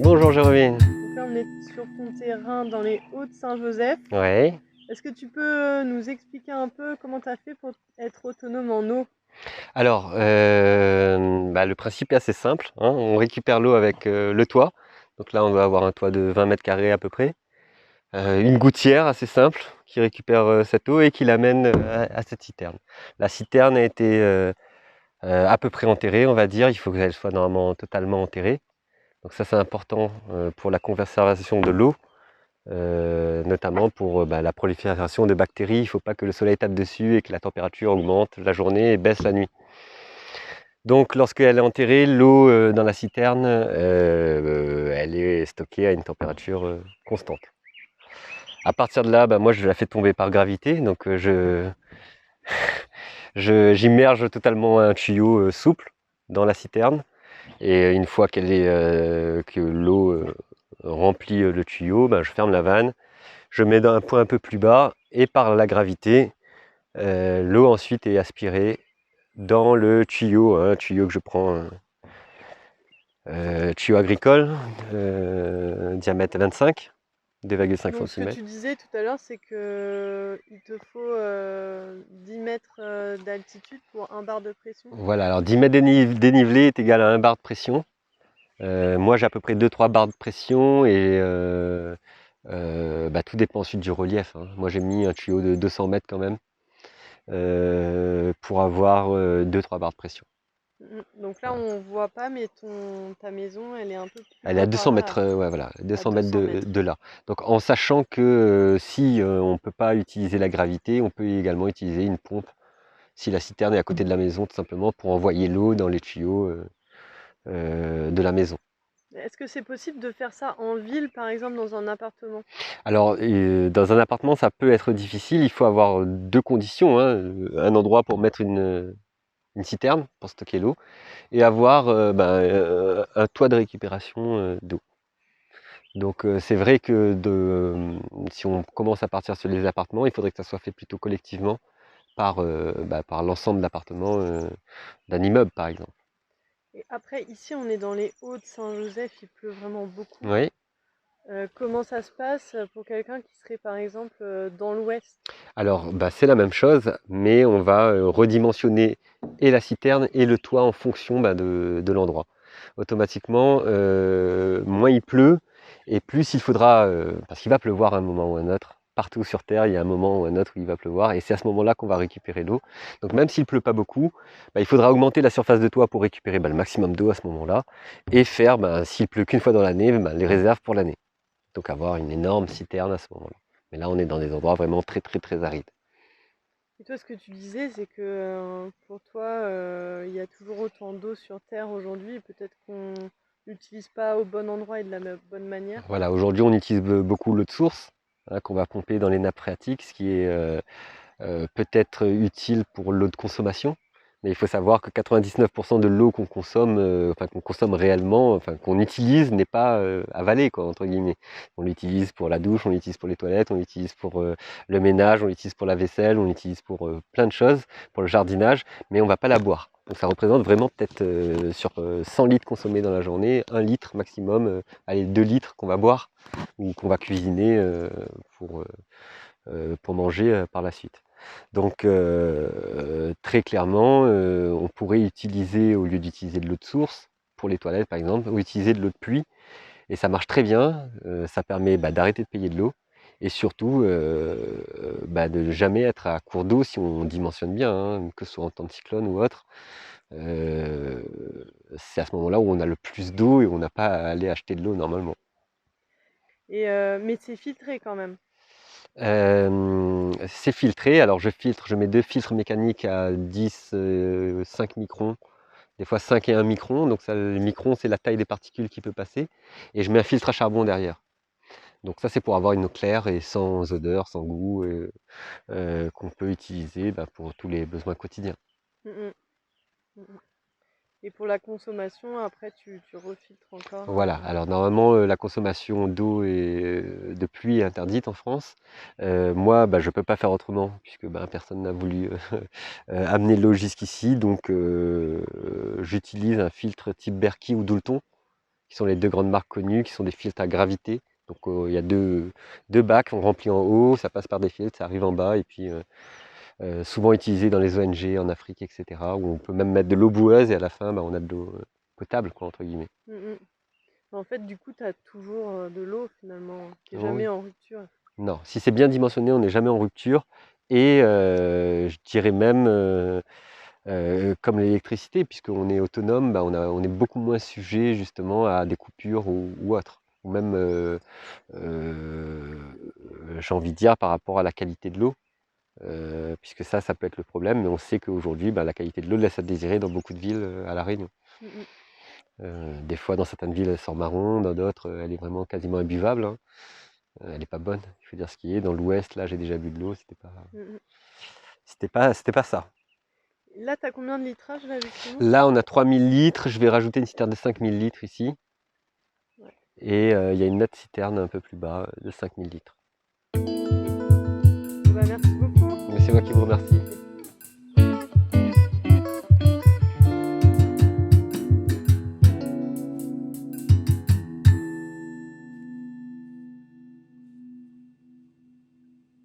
Bonjour Jérôme. Donc là, on est sur ton terrain dans les Hauts-de-Saint-Joseph. Ouais. Est-ce que tu peux nous expliquer un peu comment tu as fait pour être autonome en eau? Alors, le principe est assez simple, hein. On récupère l'eau avec le toit. Donc là, on va avoir un toit de 20 mètres carrés à peu près. Une gouttière assez simple qui récupère cette eau et qui l'amène à cette citerne. La citerne a été à peu près enterrée, on va dire. Il faut qu'elle soit normalement totalement enterrée. Donc ça, c'est important pour la conservation de l'eau. Notamment pour la prolifération de bactéries. Il ne faut pas que le soleil tape dessus et que la température augmente la journée et baisse la nuit. Donc lorsqu'elle est enterrée, l'eau dans la citerne, elle est stockée à une température constante. À partir de là, moi je la fais tomber par gravité, donc j'immerge totalement un tuyau souple dans la citerne. Et une fois que l'eau remplit le tuyau, je ferme la vanne. Je mets dans un point un peu plus bas et par la gravité, l'eau ensuite est aspirée dans le tuyau, un tuyau que je prends, tuyau agricole, diamètre 25, 2,5 Donc ce que cm. tu disais tout à l'heure, c'est que il te faut 10 mètres d'altitude pour 1 bar de pression. Voilà, alors 10 mètres dénivelé est égal à 1 bar de pression. Moi j'ai à peu près 2-3 bars de pression et tout dépend ensuite du relief, hein. Moi j'ai mis un tuyau de 200 mètres quand même pour avoir 2-3 bars de pression. Donc là, Voilà. on voit pas, mais ta maison, elle est un peu plus Elle est à loin par 200 mètres, là, ouais, voilà, à 200 mètres 200 de mètres. là. Donc en sachant que si on ne peut pas utiliser la gravité, on peut également utiliser une pompe si la citerne est à côté de la maison, tout simplement pour envoyer l'eau dans les tuyaux de la maison. Est-ce que c'est possible de faire ça en ville, par exemple, dans un appartement? Alors dans un appartement, ça peut être difficile, il faut avoir deux conditions, hein, un endroit pour mettre une citerne pour stocker l'eau et avoir un toit de récupération d'eau. Donc c'est vrai que si on commence à partir sur les appartements, il faudrait que ça soit fait plutôt collectivement par l'ensemble d'appartements d'un immeuble par exemple. Et après, ici, on est dans les Hauts-de-Saint-Joseph, il pleut vraiment beaucoup. Oui. Comment ça se passe pour quelqu'un qui serait, par exemple, dans l'ouest? Alors c'est la même chose, mais on va redimensionner et la citerne et le toit en fonction de l'endroit. Automatiquement, moins il pleut et plus il faudra, parce qu'il va pleuvoir à un moment ou un autre. Partout sur Terre, il y a un moment ou un autre où il va pleuvoir et c'est à ce moment-là qu'on va récupérer l'eau. Donc même s'il ne pleut pas beaucoup, il faudra augmenter la surface de toit pour récupérer le maximum d'eau à ce moment-là et faire, s'il pleut qu'une fois dans l'année, les réserves pour l'année. Donc avoir une énorme citerne à ce moment-là. Mais là, on est dans des endroits vraiment très très très arides. Et toi, ce que tu disais, c'est que pour toi, il y a toujours autant d'eau sur Terre aujourd'hui, et peut-être qu'on l'utilise pas au bon endroit et de la bonne manière. Voilà, aujourd'hui, on utilise beaucoup l'eau de source, hein, qu'on va pomper dans les nappes phréatiques, ce qui est peut-être utile pour l'eau de consommation. Mais il faut savoir que 99% de l'eau qu'on consomme, qu'on consomme réellement, qu'on utilise, n'est pas avalée, quoi, entre guillemets. On l'utilise pour la douche, on l'utilise pour les toilettes, on l'utilise pour le ménage, on l'utilise pour la vaisselle, on l'utilise pour plein de choses, pour le jardinage, mais on ne va pas la boire. Donc ça représente vraiment peut-être sur 100 litres consommés dans la journée, 1 litre maximum, allez, 2 litres qu'on va boire ou qu'on va cuisiner pour manger par la suite. Donc très clairement, on pourrait utiliser, au lieu d'utiliser de l'eau de source, pour les toilettes par exemple, ou utiliser de l'eau de pluie. Et ça marche très bien, ça permet d'arrêter de payer de l'eau. Et surtout, de ne jamais être à court d'eau si on dimensionne bien, hein, que ce soit en temps de cyclone ou autre. C'est à ce moment-là où on a le plus d'eau et on n'a pas à aller acheter de l'eau normalement. Mais c'est filtré quand même. C'est filtré, alors je mets deux filtres mécaniques à 10, 5 microns, des fois 5 et 1 micron, donc ça, le micron c'est la taille des particules qui peut passer, et je mets un filtre à charbon derrière. Donc ça c'est pour avoir une eau claire et sans odeur, sans goût, qu'on peut utiliser pour tous les besoins quotidiens. Mm, mm, mm, mm. Et pour la consommation, après, tu refiltres encore. Voilà, alors normalement la consommation d'eau et de pluie est interdite en France. Moi je ne peux pas faire autrement puisque personne n'a voulu amener de l'eau jusqu'ici, donc j'utilise un filtre type Berkey ou Doulton qui sont les deux grandes marques connues, qui sont des filtres à gravité. Donc il y a deux bacs, on remplit en haut, ça passe par des filtres, ça arrive en bas, et puis souvent utilisé dans les ONG en Afrique, etc., où on peut même mettre de l'eau boueuse et à la fin, on a de l'eau potable, quoi, entre guillemets. En fait, du coup, tu as toujours de l'eau finalement, qui n'est Oh oui. jamais en rupture. Non, si c'est bien dimensionné, on n'est jamais en rupture. Et je dirais même, comme l'électricité, puisqu'on est autonome, on est beaucoup moins sujet justement à des coupures ou autres. Ou même, j'ai envie de dire, par rapport à la qualité de l'eau, puisque ça peut être le problème, mais on sait qu'aujourd'hui, la qualité de l'eau laisse à désirer dans beaucoup de villes à La Réunion. Des fois, dans certaines villes, elle sort marron, dans d'autres, elle est vraiment quasiment imbuvable, hein. Elle n'est pas bonne, il faut dire ce qui est. Dans l'ouest, là, j'ai déjà bu de l'eau, c'était pas ça. Là, tu as combien de litrages là justement? Là, on a 3000 litres, je vais rajouter une citerne de 5000 litres ici. Ouais. Et il y a une autre citerne un peu plus bas de 5000 litres. Merci beaucoup. Mais c'est moi qui vous remercie.